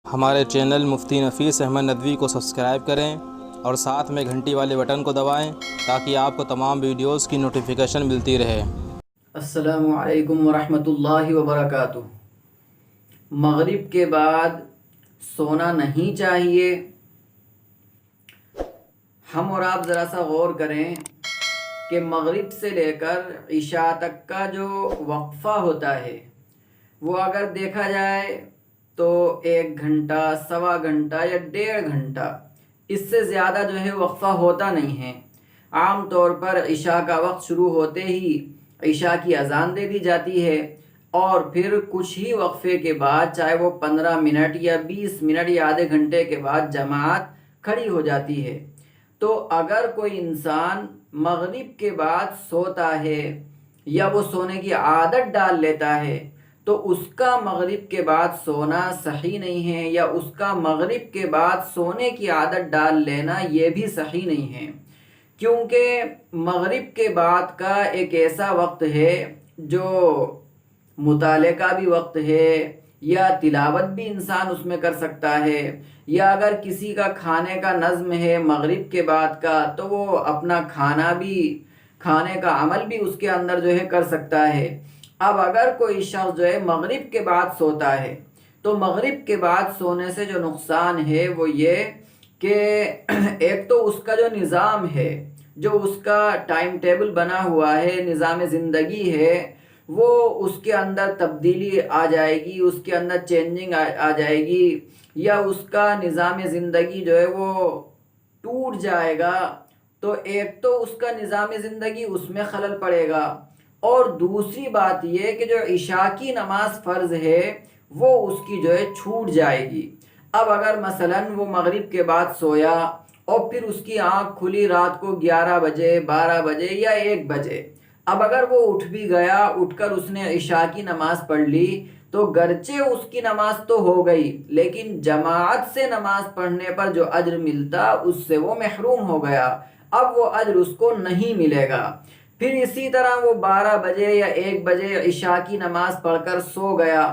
ہمارے چینل مفتی نفیس احمد ندوی کو سبسکرائب کریں اور ساتھ میں گھنٹی والے بٹن کو دبائیں تاکہ آپ کو تمام ویڈیوز کی نوٹیفیکیشن ملتی رہے۔ السلام علیکم ورحمۃ اللہ وبرکاتہ۔ مغرب کے بعد سونا نہیں چاہیے۔ ہم اور آپ ذرا سا غور کریں کہ مغرب سے لے کر عشاء تک کا جو وقفہ ہوتا ہے وہ اگر دیکھا جائے تو 1 گھنٹہ، سوا گھنٹہ یا 1.5 گھنٹہ، اس سے زیادہ جو ہے وقفہ ہوتا نہیں ہے۔ عام طور پر عشاء کا وقت شروع ہوتے ہی عشاء کی اذان دے دی جاتی ہے اور پھر کچھ ہی وقفے کے بعد، چاہے وہ 15 منٹ یا 20 منٹ یا آدھے گھنٹے کے بعد، جماعت کھڑی ہو جاتی ہے۔ تو اگر کوئی انسان مغرب کے بعد سوتا ہے یا وہ سونے کی عادت ڈال لیتا ہے تو اس کا مغرب کے بعد سونا صحیح نہیں ہے، یا اس کا مغرب کے بعد سونے کی عادت ڈال لینا یہ بھی صحیح نہیں ہے، کیونکہ مغرب کے بعد کا ایک ایسا وقت ہے جو مطالعے کا بھی وقت ہے، یا تلاوت بھی انسان اس میں کر سکتا ہے، یا اگر کسی کا کھانے کا نظم ہے مغرب کے بعد کا تو وہ اپنا کھانے کا عمل بھی اس کے اندر جو ہے کر سکتا ہے۔ اب اگر کوئی شخص جو ہے مغرب کے بعد سوتا ہے تو مغرب کے بعد سونے سے جو نقصان ہے وہ یہ کہ ایک تو اس کا جو نظام ہے، جو اس کا ٹائم ٹیبل بنا ہوا ہے، نظام زندگی ہے، وہ اس کے اندر تبدیلی آ جائے گی، اس کے اندر چینجنگ آ جائے گی، یا اس کا نظام زندگی جو ہے وہ ٹوٹ جائے گا۔ تو ایک تو اس کا نظام زندگی اس میں خلل پڑے گا، اور دوسری بات یہ کہ جو عشاء کی نماز فرض ہے وہ اس کی جو ہے چھوٹ جائے گی۔ اب اگر مثلاً وہ مغرب کے بعد سویا اور پھر اس کی آنکھ کھلی رات کو 11 بجے، 12 بجے یا 1 بجے، اب اگر وہ اٹھ بھی گیا، اٹھ کر اس نے عشاء کی نماز پڑھ لی تو گرچہ اس کی نماز تو ہو گئی، لیکن جماعت سے نماز پڑھنے پر جو اجر ملتا اس سے وہ محروم ہو گیا۔ اب وہ اجر اس کو نہیں ملے گا۔ پھر اسی طرح وہ 12 بجے یا 1 بجے عشاء کی نماز پڑھ کر سو گیا،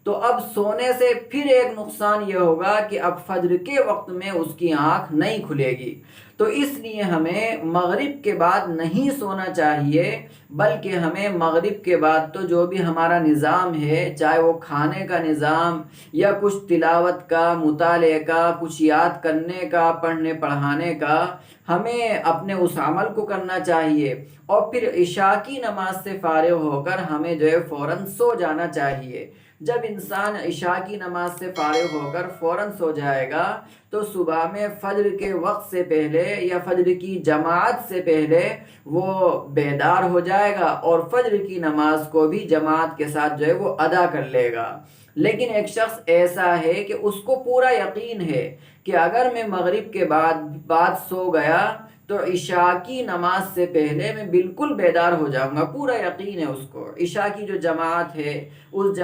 تو اب سونے سے پھر ایک نقصان یہ ہوگا کہ اب فجر کے وقت میں اس کی آنکھ نہیں کھلے گی۔ تو اس لیے ہمیں مغرب کے بعد نہیں سونا چاہیے، بلکہ ہمیں مغرب کے بعد تو جو بھی ہمارا نظام ہے، چاہے وہ کھانے کا نظام یا کچھ تلاوت کا، مطالعے کا، کچھ یاد کرنے کا، پڑھنے پڑھانے کا، ہمیں اپنے اس عمل کو کرنا چاہیے، اور پھر عشاء کی نماز سے فارغ ہو کر ہمیں جو ہے فوراً سو جانا چاہیے۔ جب انسان عشاء کی نماز سے فارغ ہو کر فوراً سو جائے گا تو صبح میں فجر کے وقت سے پہلے یا فجر کی جماعت سے پہلے وہ بیدار ہو جائے گا اور فجر کی نماز کو بھی جماعت کے ساتھ جو ہے وہ ادا کر لے گا۔ لیکن ایک شخص ایسا ہے کہ اس کو پورا یقین ہے کہ اگر میں مغرب کے بعد سو گیا تو عشاء کی نماز سے پہلے میں بالکل بیدار ہو جاؤں گا، پورا یقین ہے اس کو۔ عشاء کی جو جماعت ہے اس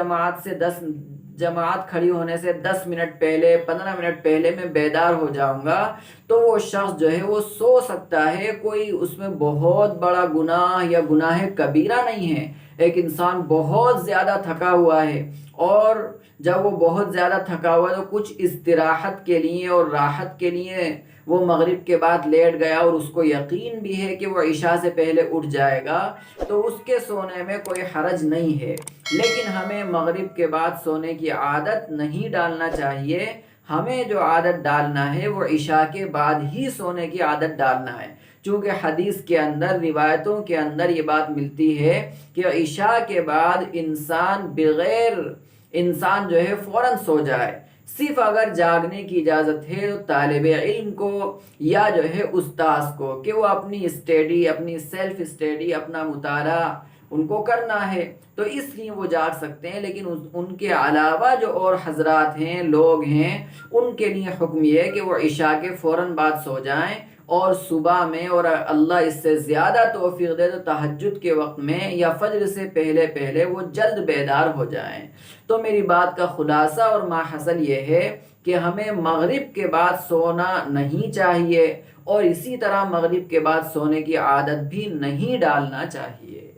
جماعت کھڑی ہونے سے 10 منٹ پہلے، 15 منٹ پہلے میں بیدار ہو جاؤں گا، تو وہ شخص جو ہے وہ سو سکتا ہے۔ کوئی اس میں بہت بڑا گناہ یا گناہ کبیرہ نہیں ہے۔ ایک انسان بہت زیادہ تھکا ہوا ہے، اور جب وہ بہت زیادہ تھکا ہوا ہے تو کچھ استراحت کے لیے اور راحت کے لیے وہ مغرب کے بعد لیٹ گیا، اور اس کو یقین بھی ہے کہ وہ عشاء سے پہلے اٹھ جائے گا، تو اس کے سونے میں کوئی حرج نہیں ہے۔ لیکن ہمیں مغرب کے بعد سونے کی عادت نہیں ڈالنا چاہیے۔ ہمیں جو عادت ڈالنا ہے وہ عشاء کے بعد ہی سونے کی عادت ڈالنا ہے، چونکہ حدیث کے اندر، روایتوں کے اندر یہ بات ملتی ہے کہ عشاء کے بعد انسان جو ہے فوراً سو جائے۔ صرف اگر جاگنے کی اجازت ہے تو طالب علم کو یا جو ہے استاذ کو کہ وہ اپنی سیلف اسٹڈی، اپنا مطالعہ ان کو کرنا ہے، تو اس لیے وہ جاگ سکتے ہیں۔ لیکن ان کے علاوہ جو اور حضرات ہیں، لوگ ہیں، ان کے لیے حکم یہ ہے کہ وہ عشاء کے فوراً بعد سو جائیں، اور صبح میں، اور اللہ اس سے زیادہ توفیق دے تو تہجد کے وقت میں یا فجر سے پہلے وہ جلد بیدار ہو جائیں۔ تو میری بات کا خلاصہ اور ماحصل یہ ہے کہ ہمیں مغرب کے بعد سونا نہیں چاہیے، اور اسی طرح مغرب کے بعد سونے کی عادت بھی نہیں ڈالنا چاہیے۔